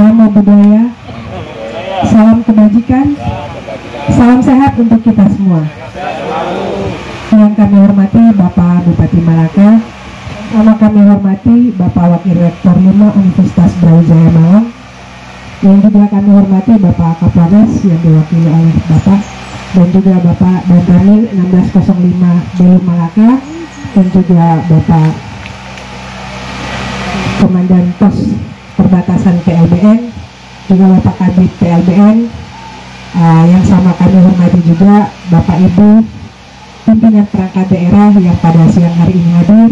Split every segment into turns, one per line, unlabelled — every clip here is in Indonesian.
namo buddhaya, salam kebajikan, salam sehat untuk kita semua. Yang kami hormati Bapak Bupati Malaka, sama kami hormati Bapak Wakil Rektor 5 Universitas Brawijaya Malang, yang juga kami hormati Bapak Kapolres yang diwakili oleh Bapak, dan juga Bapak Danramil 1605 Belum Malaka, dan juga Bapak Komandan Pos Perbatasan PLBN, juga Bapak Kabid PLBN, yang sama kami hormati juga Bapak Ibu pimpinan perangkat daerah yang pada siang hari ini hadir,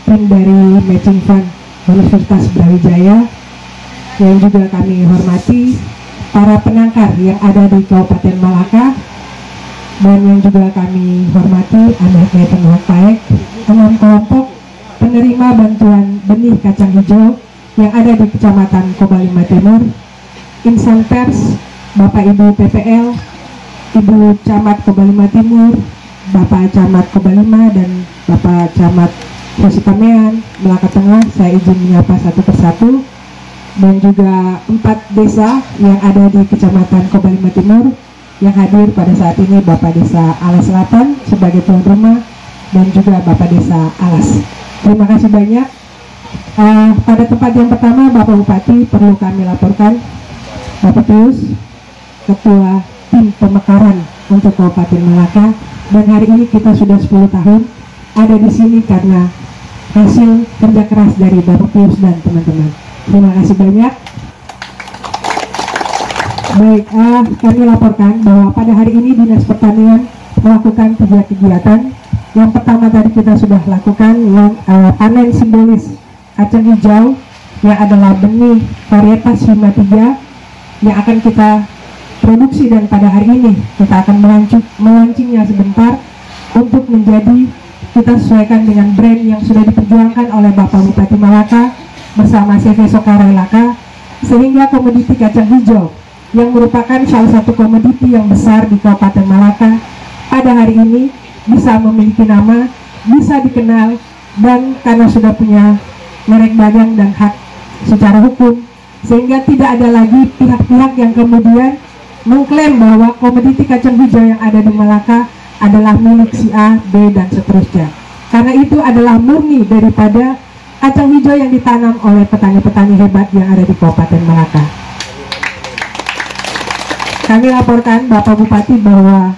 tim dari Matching Fund Universitas Brawijaya, yang juga kami hormati para penangkar yang ada di Kabupaten Malaka, dan yang juga kami hormati anaknya Tengah Paek, 6 kelompok penerima bantuan benih kacang hijau yang ada di Kecamatan Kobalima Timur, insan pers, Bapak Ibu PPL, Ibu Camat Kobalima Timur, Bapak Camat Kobalima, dan Bapak Camat Posikamean, Malaka Tengah. Saya izin menyapa satu persatu, dan juga 4 desa yang ada di Kecamatan Kobalima Timur yang hadir pada saat ini, Bapak Desa Alas Selatan sebagai tuan rumah, dan juga Bapak Desa Alas. Terima kasih banyak. Pada tempat yang pertama, Bapak Bupati, perlu kami laporkan Bapak Pius, Ketua Tim Pemekaran untuk Kabupaten Malaka, dan hari ini kita sudah 10 tahun ada di sini karena hasil kerja keras dari Bapak Pius dan teman-teman. Terima kasih banyak. Baik, kami laporkan bahwa pada hari ini Dinas Pertanian melakukan 3 kegiatan. Yang pertama tadi kita sudah lakukan panen simbolis kacang hijau yang adalah benih varietas 53 yang akan kita produksi, dan pada hari ini kita akan melaunchingnya sebentar untuk menjadi, kita sesuaikan dengan brand yang sudah diperjuangkan oleh Bapak Bupati Malaka bersama CV Sokarelaka, sehingga komoditi kacang hijau yang merupakan salah satu komoditi yang besar di Kabupaten Malaka pada hari ini bisa memiliki nama, bisa dikenal, dan karena sudah punya merek dagang dan hak secara hukum, sehingga tidak ada lagi pihak-pihak yang kemudian mengklaim bahwa komoditi kacang hijau yang ada di Malaka adalah milik si A, B, dan seterusnya. Karena itu adalah murni daripada kacang hijau yang ditanam oleh petani-petani hebat yang ada di Kabupaten Malaka. Kami laporkan Bapak Bupati bahwa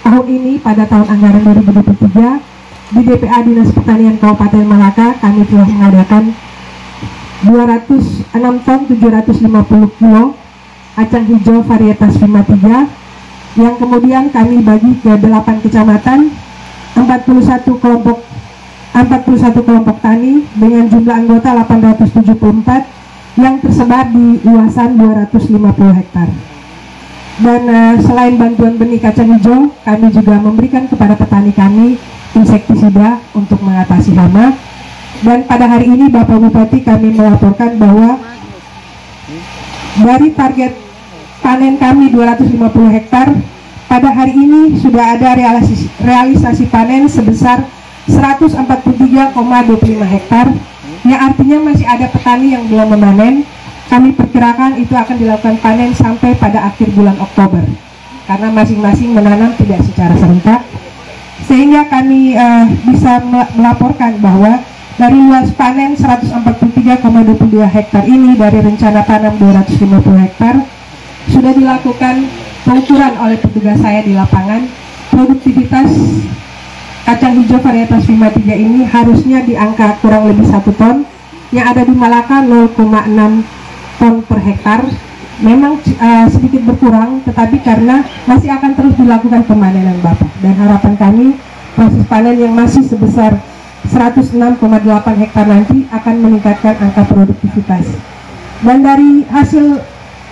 tahun ini pada tahun anggaran 2023 di DPA Dinas Pertanian Kabupaten Malaka kami telah mengadakan 206 ton 750 kilo kacang hijau varietas 53 yang kemudian kami bagi ke 8 kecamatan, 41 kelompok tani dengan jumlah anggota 874 yang tersebar di luasan 250 hektar. Dan selain bantuan benih kacang hijau, kami juga memberikan kepada petani kami insektisida untuk mengatasi hama. Dan pada hari ini Bapak Bupati kami melaporkan bahwa dari target panen kami 250 hektar, pada hari ini sudah ada realisasi panen sebesar 143,25 hektar, yang artinya masih ada petani yang belum memanen. Kami perkirakan itu akan dilakukan panen sampai pada akhir bulan Oktober, karena masing-masing menanam tidak secara serentak, sehingga kami bisa melaporkan bahwa dari luas panen 143,22 hektar ini dari rencana tanam 250 hektar sudah dilakukan pengukuran oleh petugas saya di lapangan. Produktivitas kacang hijau varietas 53 ini harusnya di angka kurang lebih 1 ton, yang ada di Malaka 0,6 ton per hektar. Memang sedikit berkurang, tetapi karena masih akan terus dilakukan pemanenan Bapak, dan harapan kami proses panen yang masih sebesar 106,8 hektar nanti akan meningkatkan angka produktivitas. Dan dari hasil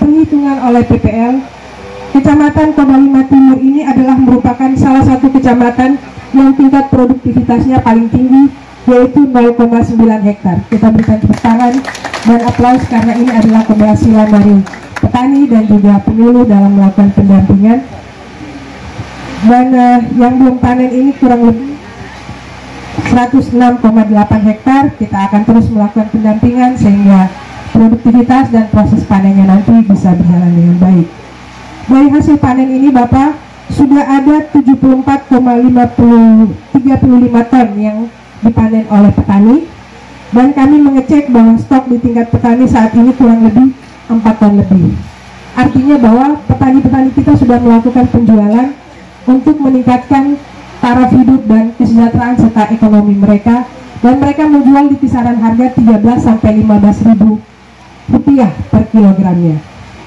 penghitungan oleh PPL, Kecamatan Kobalima Timur ini adalah merupakan salah satu kecamatan yang tingkat produktivitasnya paling tinggi, yaitu 0,9 hektar. Kita berikan tepuk tangan dan aplaus karena ini adalah keberhasilan dari petani dan juga penyuluh dalam melakukan pendampingan. Dan yang belum panen ini kurang lebih 106,8 hektar. Kita akan terus melakukan pendampingan sehingga produktivitas dan proses panennya nanti bisa berjalan dengan baik. Dari hasil panen ini Bapak, sudah ada 74,35 ton yang dipanen oleh petani, dan kami mengecek bahwa stok di tingkat petani saat ini kurang lebih 4 ton lebih. Artinya bahwa petani-petani kita sudah melakukan penjualan untuk meningkatkan taraf hidup dan kesejahteraan serta ekonomi mereka, dan mereka menjual di kisaran harga 13 sampai 15 ribu rupiah per kilogramnya.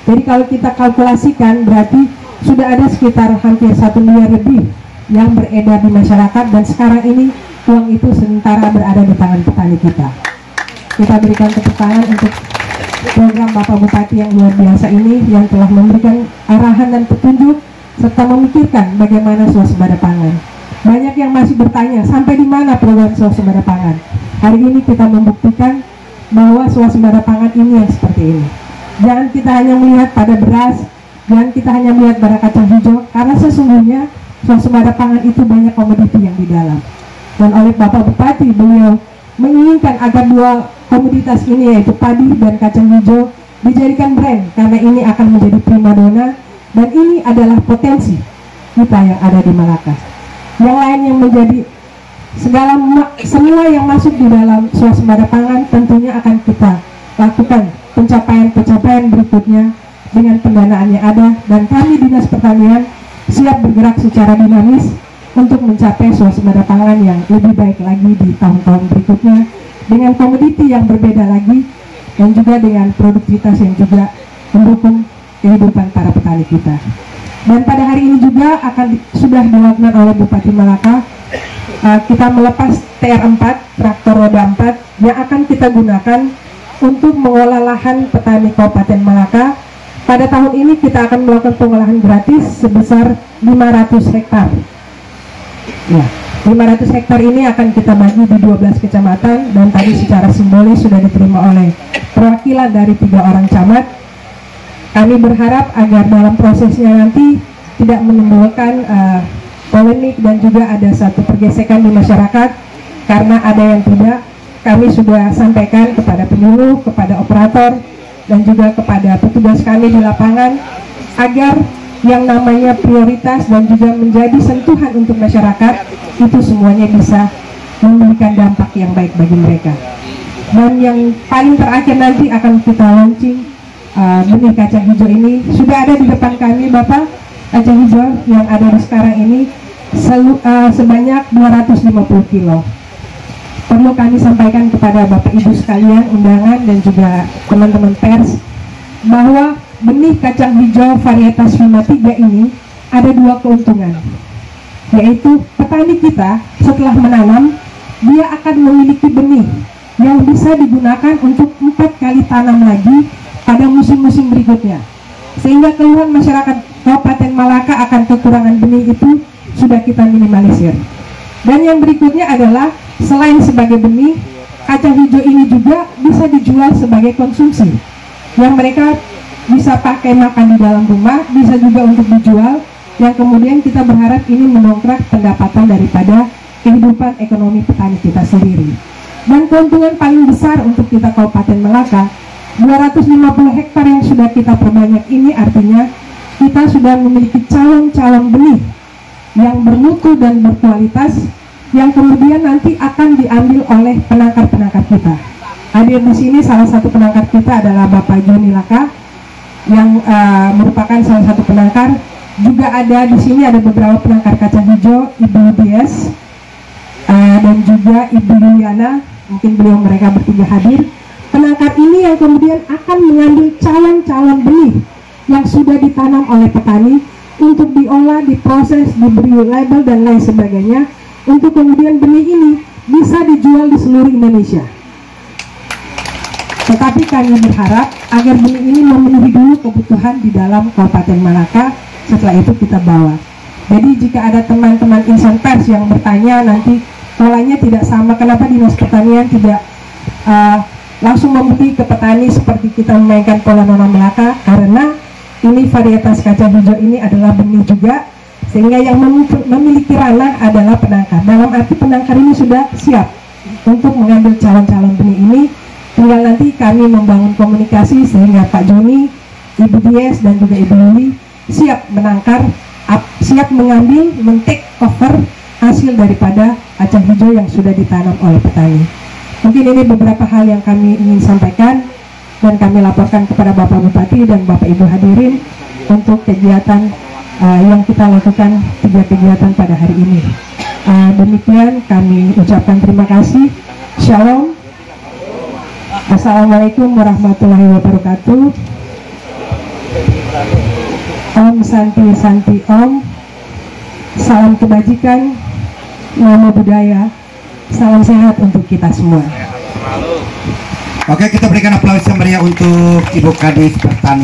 Jadi kalau kita kalkulasikan berarti sudah ada sekitar hampir 1 miliar lebih yang beredar di masyarakat, dan sekarang ini uang itu sementara berada di tangan petani kita. Kita berikan tepuk tangan untuk program Bapak Bupati yang luar biasa ini, yang telah memberikan arahan dan petunjuk serta memikirkan bagaimana swasembada pangan. Banyak yang masih bertanya sampai di mana program swasembada pangan. Hari ini kita membuktikan bahwa swasembada pangan ini yang seperti ini. Jangan kita hanya melihat pada beras, jangan kita hanya melihat pada kacang hijau, karena sesungguhnya swasembada pangan itu banyak komoditi yang di dalam. Dan oleh Bapak Bupati, beliau menginginkan agar dua komoditas ini, yaitu padi dan kacang hijau, dijadikan brand, karena ini akan menjadi primadona, dan ini adalah potensi kita yang ada di Malaka. Yang lain yang menjadi semua yang masuk di dalam swasembada pangan tentunya akan kita lakukan pencapaian-pencapaian berikutnya dengan pendanaan yang ada, dan kami Dinas Pertanian siap bergerak secara dinamis untuk mencapai swasembada pangan yang lebih baik lagi di tahun-tahun berikutnya, dengan komoditi yang berbeda lagi, dan juga dengan produktivitas yang juga mendukung kehidupan para petani kita. Dan pada hari ini juga sudah dilakukan oleh Bupati Malaka, kita melepas TR4, traktor roda 4, yang akan kita gunakan untuk mengolah lahan petani Kabupaten Malaka. Pada tahun ini kita akan melakukan pengolahan gratis sebesar 500 hektar. Ya, 500 hektar ini akan kita bagi di 12 kecamatan, dan tadi secara simbolis sudah diterima oleh perwakilan dari 3 orang camat. Kami berharap agar dalam prosesnya nanti tidak menimbulkan polemik dan juga ada satu pergesekan di masyarakat, karena ada yang tidak. Kami sudah sampaikan kepada penyuluh, kepada operator, dan juga kepada petugas kami di lapangan, agar yang namanya prioritas dan juga menjadi sentuhan untuk masyarakat itu semuanya bisa memberikan dampak yang baik bagi mereka. Dan yang paling terakhir nanti akan kita launching benih kacang hijau ini. Sudah ada di depan kami Bapak, kacang hijau yang ada di sekarang ini sebanyak 250 kilo. Perlu kami sampaikan kepada Bapak Ibu sekalian, undangan dan juga teman-teman pers, bahwa benih kacang hijau varietas Vima 3 ini ada 2 keuntungan, yaitu petani kita setelah menanam, dia akan memiliki benih yang bisa digunakan untuk 4 kali tanam lagi pada musim-musim berikutnya, sehingga keluhan masyarakat Kabupaten Malaka akan kekurangan benih itu sudah kita minimalisir. Dan yang berikutnya adalah selain sebagai benih, kacang hijau ini juga bisa dijual sebagai konsumsi, yang mereka bisa pakai makan di dalam rumah, bisa juga untuk dijual, yang kemudian kita berharap ini mendongkrak pendapatan daripada kehidupan ekonomi petani kita sendiri. Dan keuntungan paling besar untuk kita Kabupaten Malaka, 250 hektar yang sudah kita perbanyak ini artinya kita sudah memiliki calon-calon benih yang bermutu dan berkualitas, yang kemudian nanti akan diambil oleh penangkar-penangkar kita. Hadir di sini salah satu penangkar kita adalah Bapak Joni Laka, yang merupakan salah satu penangkar. Juga ada di sini ada beberapa penangkar kacang hijau, Ibu Dies dan juga Ibu Yuliana, mungkin mereka bertiga hadir. Penangkar ini yang kemudian akan mengambil calon-calon benih yang sudah ditanam oleh petani untuk diolah, diproses, diberi label dan lain sebagainya, untuk kemudian benih ini bisa dijual di seluruh Indonesia. Tetapi kami berharap agar benih ini memenuhi dulu kebutuhan di dalam Kabupaten Malaka, setelah itu kita bawa. Jadi jika ada teman-teman insan pers yang bertanya nanti polanya tidak sama, kenapa Dinas Pertanian tidak langsung membeli ke petani seperti kita memainkan pola Nona Malaka, karena ini varietas kacang hijau ini adalah benih juga, sehingga yang memiliki ranah adalah penangkar. Dalam arti penangkar ini sudah siap untuk mengambil calon-calon benih ini, Tinggal nanti kami membangun komunikasi sehingga Pak Joni, Ibu Dies dan juga Ibu Lili siap menangkar, siap mengambil, men-take over hasil daripada kacang hijau yang sudah ditanam oleh petani. Mungkin ini beberapa hal yang kami ingin sampaikan dan kami laporkan kepada Bapak Bupati dan Bapak Ibu hadirin untuk kegiatan yang kita lakukan 3 kegiatan pada hari ini. Demikian kami ucapkan terima kasih. Shalom. Assalamualaikum warahmatullahi wabarakatuh. Om Santi Santi Om. Salam kebajikan, namo budaya, salam sehat untuk kita semua.
Oke, kita berikan aplaus yang meriah untuk Ibu Kadis Pertanian.